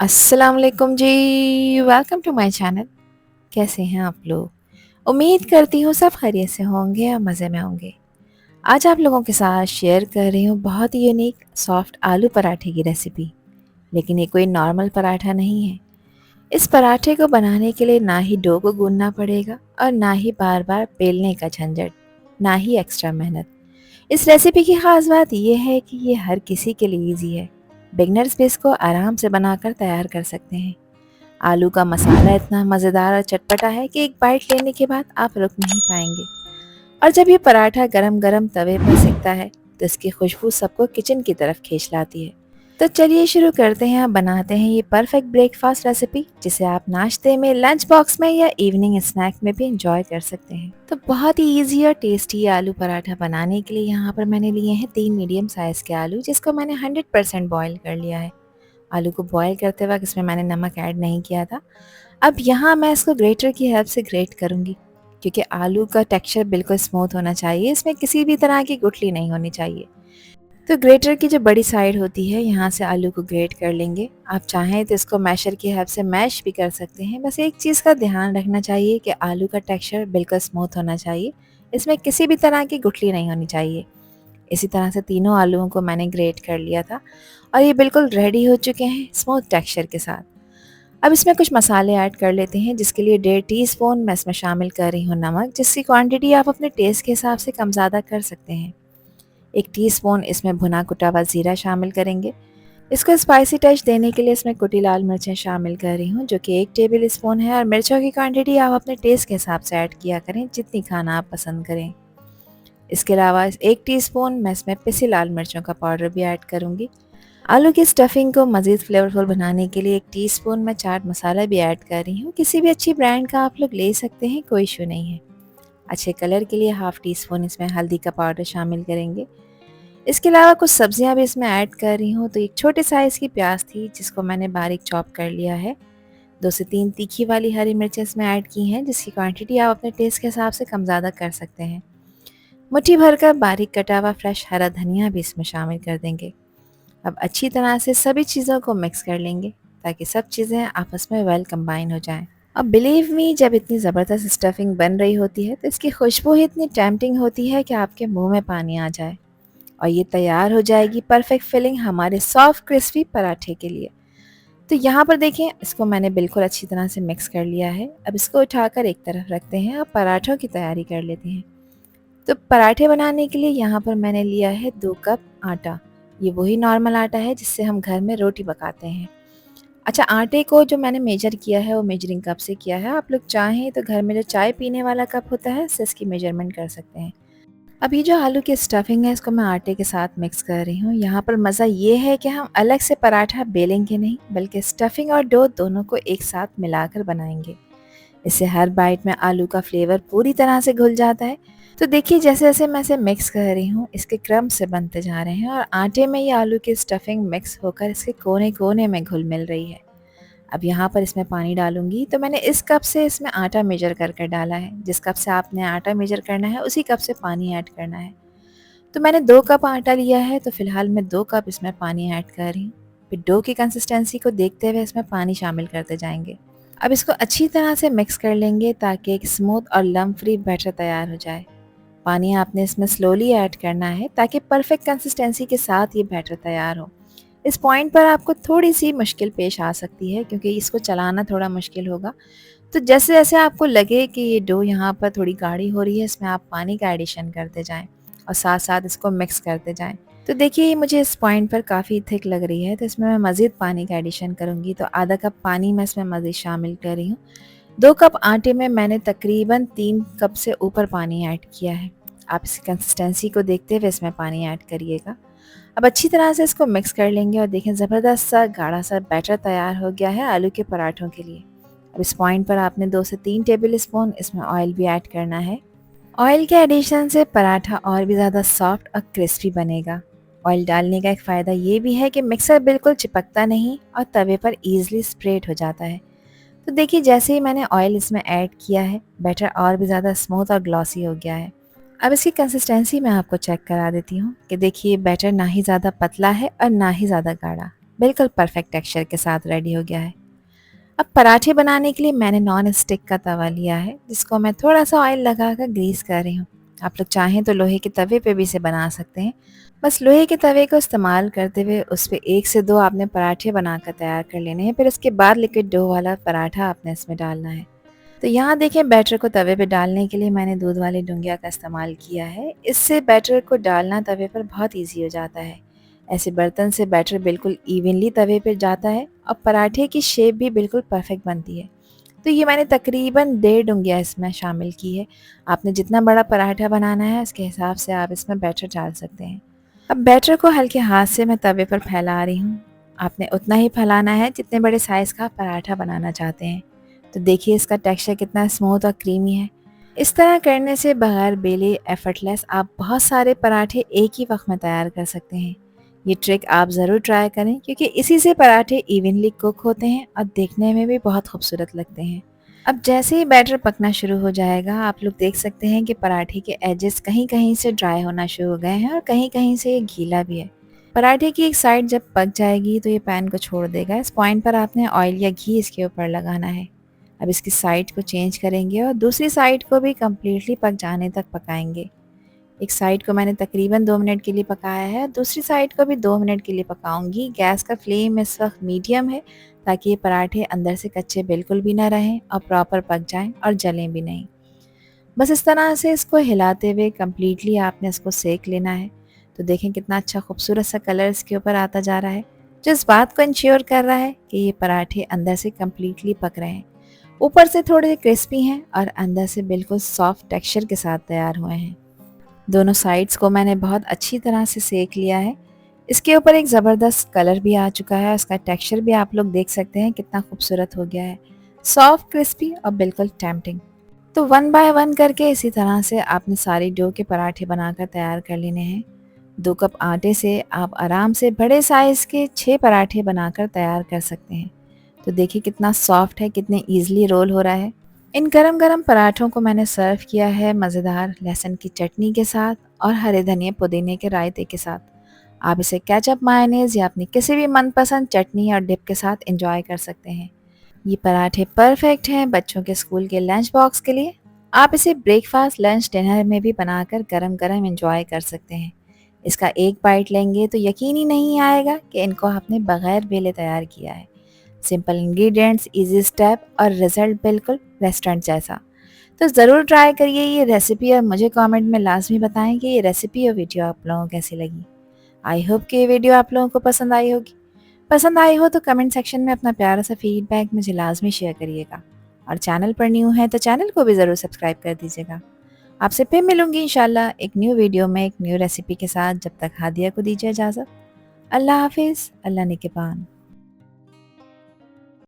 अस्सलाम वालेकुम जी। Welcome to my channel. कैसे हैं आप लोग? उम्मीद करती हूँ सब खैरियत से होंगे और मज़े में होंगे। आज आप लोगों के साथ शेयर कर रही हूँ बहुत ही यूनिक सॉफ्ट आलू पराठे की रेसिपी। लेकिन ये कोई नॉर्मल पराठा नहीं है। इस पराठे को बनाने के लिए ना ही डो को गूंदना पड़ेगा और ना ही बार बार बेलने का झंझट, ना ही एक्स्ट्रा मेहनत। इस रेसिपी की ख़ास बात यह है कि ये हर किसी के लिए ईजी है। बिगनर्स भी इसको आराम से बनाकर तैयार कर सकते हैं। आलू का मसाला इतना मज़ेदार और चटपटा है कि एक बाइट लेने के बाद आप रुक नहीं पाएंगे। और जब ये पराठा गरम गरम तवे पर सिकता है तो इसकी खुशबू सबको किचन की तरफ खींच लाती है। तो चलिए शुरू करते हैं और बनाते हैं ये परफेक्ट ब्रेकफास्ट रेसिपी, जिसे आप नाश्ते में, लंच बॉक्स में या इवनिंग स्नैक में भी इंजॉय कर सकते हैं। तो बहुत ही ईजी और टेस्टी आलू पराठा बनाने के लिए यहाँ पर मैंने लिए हैं 3 मीडियम साइज़ के आलू, जिसको मैंने 100% बॉईल कर लिया है। आलू को बॉईल करते वक्त इसमें मैंने नमक ऐड नहीं किया था। अब यहाँ मैं इसको ग्रेटर की हेल्प से ग्रेट करूँगी, क्योंकि आलू का टेक्सचर बिल्कुल स्मूथ होना चाहिए, इसमें किसी भी तरह की गुठली नहीं होनी चाहिए। तो ग्रेटर की जो बड़ी साइड होती है, यहाँ से आलू को ग्रेट कर लेंगे। आप चाहें तो इसको मैशर की हेल्प से मैश भी कर सकते हैं। बस एक चीज़ का ध्यान रखना चाहिए कि आलू का टेक्सचर बिल्कुल स्मूथ होना चाहिए, इसमें किसी भी तरह की गुठली नहीं होनी चाहिए। इसी तरह से तीनों आलूओं को मैंने ग्रेट कर लिया था और ये बिल्कुल रेडी हो चुके हैं स्मूथ टेक्सचर के साथ। अब इसमें कुछ मसाले ऐड कर लेते हैं, जिसके लिए 1.5 टीस्पून मैं इसमें शामिल कर रही हूँ नमक, जिसकी क्वांटिटी आप अपने टेस्ट के हिसाब से कम ज़्यादा कर सकते हैं। 1 टीस्पून इसमें भुना कुटा हुआ ज़ीरा शामिल करेंगे। इसको स्पाइसी टच देने के लिए इसमें कुटी लाल मिर्चें शामिल कर रही हूँ, जो कि 1 टेबल स्पून है। और मिर्चों की क्वांटिटी आप अपने टेस्ट के हिसाब से ऐड किया करें, जितनी खाना आप पसंद करें। इसके अलावा 1 टीस्पून मैं इसमें पिसी लाल मिर्चों का पाउडर भी ऐड करूँगी। आलू की स्टफिंग को मज़ीद फ्लेवरफुल बनाने के लिए 1 टीस्पून मैं चाट मसाला भी ऐड कर रही हूँ। किसी भी अच्छी ब्रांड का आप लोग ले सकते हैं, कोई इशू नहीं है। अच्छे कलर के लिए 1/2 टीस्पून इसमें हल्दी का पाउडर शामिल करेंगे। इसके अलावा कुछ सब्जियां भी इसमें ऐड कर रही हूँ। तो एक छोटे साइज़ की प्याज थी, जिसको मैंने बारीक चॉप कर लिया है। 2 से 3 तीखी वाली हरी मिर्चें इसमें ऐड की हैं, जिसकी क्वांटिटी आप अपने टेस्ट के हिसाब से कम ज़्यादा कर सकते हैं। मुट्ठी भरकर बारीक कटा हुआ फ्रेश हरा धनिया भी इसमें शामिल कर देंगे। अब अच्छी तरह से सभी चीज़ों को मिक्स कर लेंगे, ताकि सब चीज़ें आपस में वेल कंबाइन हो जाएं। अब बिलीव मी, जब इतनी ज़बरदस्त स्टफिंग बन रही होती है तो इसकी खुशबू ही इतनी टेम्पटिंग होती है कि आपके मुंह में पानी आ जाए। और ये तैयार हो जाएगी परफेक्ट फिलिंग हमारे सॉफ्ट क्रिस्पी पराठे के लिए। तो यहाँ पर देखें, इसको मैंने बिल्कुल अच्छी तरह से मिक्स कर लिया है। अब इसको उठाकर एक तरफ रखते हैं और पराठों की तैयारी कर लेते हैं। तो पराठे बनाने के लिए यहाँ पर मैंने लिया है 2 कप आटा। ये वही नॉर्मल आटा है जिससे हम घर में रोटी पकाते हैं। अच्छा, आटे को जो मैंने मेजर किया है वो मेजरिंग कप से किया है। आप लोग चाहें तो घर में जो चाय पीने वाला कप होता है उससे इसकी मेजरमेंट कर सकते हैं। अब ये जो आलू की स्टफिंग है, इसको मैं आटे के साथ मिक्स कर रही हूँ। यहाँ पर मज़ा ये है कि हम अलग से पराठा बेलेंगे नहीं, बल्कि स्टफिंग और डो दोनों को एक साथ मिलाकर बनाएंगे। इससे हर बाइट में आलू का फ्लेवर पूरी तरह से घुल जाता है। तो देखिए, जैसे जैसे मैं इसे मिक्स कर रही हूँ, इसके क्रम से बनते जा रहे हैं और आटे में ये आलू की स्टफिंग मिक्स होकर इसके कोने कोने में घुल मिल रही है। अब यहाँ पर इसमें पानी डालूंगी। तो मैंने इस कप से इसमें आटा मेजर कर कर डाला है। जिस कप से आपने आटा मेजर करना है उसी कप से पानी ऐड करना है। तो मैंने 2 कप आटा लिया है, तो फिलहाल मैं 2 कप इसमें पानी ऐड कर रही हूँ। फिर डो की कंसिस्टेंसी को देखते हुए इसमें पानी शामिल करते जाएंगे। अब इसको अच्छी तरह से मिक्स कर लेंगे, ताकि एक स्मूथ और लम्प फ्री बैटर तैयार हो जाए। पानी आपने इसमें स्लोली ऐड करना है, ताकि परफेक्ट कंसिस्टेंसी के साथ ये बैटर तैयार हो। इस पॉइंट पर आपको थोड़ी सी मुश्किल पेश आ सकती है, क्योंकि इसको चलाना थोड़ा मुश्किल होगा। तो जैसे जैसे आपको लगे कि ये डो यहाँ पर थोड़ी गाढ़ी हो रही है, इसमें आप पानी का एडिशन करते जाएं और साथ साथ इसको मिक्स करते जाएं। तो देखिए, ये मुझे इस पॉइंट पर काफ़ी थिक लग रही है, तो इसमें मैं मज़ीद पानी का एडिशन करूँगी। तो आधा कप पानी मैं इसमें मज़ीद शामिल कर रही हूँ। 2 कप आटे में मैंने तकरीबन 3 कप से ऊपर पानी ऐड किया है। आप इसकी कंसिस्टेंसी को देखते हुए इसमें पानी ऐड करिएगा। अब अच्छी तरह से इसको मिक्स कर लेंगे और देखें, ज़बरदस्त सा गाढ़ा सा बैटर तैयार हो गया है आलू के पराठों के लिए। अब इस पॉइंट पर आपने 2 से 3 टेबल स्पून इसमें ऑयल भी ऐड करना है। ऑयल के एडिशन से पराठा और भी ज़्यादा सॉफ्ट और क्रिस्पी बनेगा। ऑयल डालने का एक फ़ायदा ये भी है कि मिक्सर बिल्कुल चिपकता नहीं और तवे पर ईजिली स्प्रेड हो जाता है। तो देखिए, जैसे ही मैंने ऑयल इसमें ऐड किया है, बैटर और भी ज़्यादा स्मूथ और ग्लॉसी हो गया है। अब इसकी कंसिस्टेंसी मैं आपको चेक करा देती हूँ कि देखिए, बैटर ना ही ज़्यादा पतला है और ना ही ज़्यादा गाढ़ा। बिल्कुल परफेक्ट टेक्सचर के साथ रेडी हो गया है। अब पराठे बनाने के लिए मैंने नॉन स्टिक का तवा लिया है, जिसको मैं थोड़ा सा ऑयल लगाकर ग्रीस कर रही हूँ। आप लोग चाहें तो लोहे के तवे पे भी इसे बना सकते हैं। बस लोहे के तवे को इस्तेमाल करते हुए उस पे 1 से 2 आपने पराठे बनाकर तैयार कर लेने हैं। फिर उसके बाद लिक्विड डो वाला पराठा आपने इसमें डालना है। तो यहाँ देखें, बैटर को तवे पे डालने के लिए मैंने दूध वाली डुंगिया का इस्तेमाल किया है। इससे बैटर को डालना तवे पर बहुत ईज़ी हो जाता है। ऐसे बर्तन से बैटर बिल्कुल इवनली तवे पे जाता है और पराठे की शेप भी बिल्कुल परफेक्ट बनती है। तो ये मैंने तकरीबन 1.5 डुंगिया इसमें शामिल की है। आपने जितना बड़ा पराठा बनाना है उसके हिसाब से आप इसमें बैटर डाल सकते हैं। अब बैटर को हल्के हाथ से मैं तवे पर फैला रही हूँ। आपने उतना ही फैलाना है जितने बड़े साइज़ का पराठा बनाना चाहते हैं। तो देखिए इसका टेक्सचर कितना स्मूथ और क्रीमी है। इस तरह करने से बगैर बेले एफर्टलेस आप बहुत सारे पराठे एक ही वक्त में तैयार कर सकते हैं। ये ट्रिक आप ज़रूर ट्राई करें, क्योंकि इसी से पराठे इवनली कुक होते हैं और देखने में भी बहुत खूबसूरत लगते हैं। अब जैसे ही बैटर पकना शुरू हो जाएगा, आप लोग देख सकते हैं कि पराठे के एजेस कहीं कहीं से ड्राई होना शुरू हो गए हैं और कहीं कहीं से ये गीला भी है। पराठे की एक साइड जब पक जाएगी तो ये पैन को छोड़ देगा। इस पॉइंट पर आपने ऑयल या घी इसके ऊपर लगाना है। अब इसकी साइड को चेंज करेंगे और दूसरी साइड को भी कम्प्लीटली पक जाने तक पकाएंगे। एक साइड को मैंने तकरीबन 2 मिनट के लिए पकाया है, दूसरी साइड को भी 2 मिनट के लिए पकाऊंगी। गैस का फ्लेम इस वक्त मीडियम है, ताकि ये पराठे अंदर से कच्चे बिल्कुल भी ना रहें और प्रॉपर पक जाएं और जलें भी नहीं। बस इस तरह से इसको हिलाते हुए कम्प्लीटली आपने इसको सेक लेना है। तो देखें कितना अच्छा खूबसूरत सा कलर इसके ऊपर आता जा रहा है, जो इस बात को इंश्योर कर रहा है कि ये पराठे अंदर से कम्प्लीटली पक रहे हैं। ऊपर से थोड़े क्रिस्पी हैं और अंदर से बिल्कुल सॉफ्ट टेक्सचर के साथ तैयार हुए हैं। दोनों साइड्स को मैंने बहुत अच्छी तरह से सेक लिया है। इसके ऊपर एक ज़बरदस्त कलर भी आ चुका है। उसका टेक्सचर भी आप लोग देख सकते हैं कितना खूबसूरत हो गया है, सॉफ्ट, क्रिस्पी और बिल्कुल टेम्पटिंग। तो वन बाय वन करके इसी तरह से आपने सारी डो के पराठे बनाकर तैयार कर लेने हैं। 2 कप आटे से आप आराम से बड़े साइज़ के 6 पराठे बनाकर तैयार कर सकते हैं। तो देखिए कितना सॉफ्ट है, कितने ईज़िली रोल हो रहा है। इन गरम गरम पराठों को मैंने सर्व किया है मज़ेदार लहसुन की चटनी के साथ और हरे धनिया पुदीने के रायते के साथ। आप इसे केचप, मायोनेज़ या अपनी किसी भी मनपसंद चटनी और डिप के साथ एंजॉय कर सकते हैं। ये पराठे परफेक्ट हैं बच्चों के स्कूल के लंच बॉक्स के लिए। आप इसे ब्रेकफास्ट, लंच, डिनर में भी बनाकर गरम गरम एंजॉय कर सकते हैं। इसका एक बाइट लेंगे तो यकीन ही नहीं आएगा कि इनको आपने बगैर बेले तैयार किया है। सिंपल इंग्रेडिएंट्स, इजी स्टेप और रिजल्ट बिल्कुल रेस्टोरेंट जैसा। तो ज़रूर ट्राई करिए ये रेसिपी और मुझे कमेंट में लाजमी बताएं कि ये रेसिपी और वीडियो आप लोगों को कैसी लगी। आई होप कि ये वीडियो आप लोगों को पसंद आई होगी। पसंद आई हो तो कमेंट सेक्शन में अपना प्यारा सा फीडबैक मुझे लाजमी शेयर करिएगा। और चैनल पर न्यू है तो चैनल को भी ज़रूर सब्सक्राइब कर दीजिएगा। आपसे फिर मिलूंगी इंशाल्लाह एक न्यू वीडियो में एक न्यू रेसिपी के साथ। जब तक हादिया को दीजिए इजाज़त। अल्लाह हाफिज़, अल्लाह निगहबान।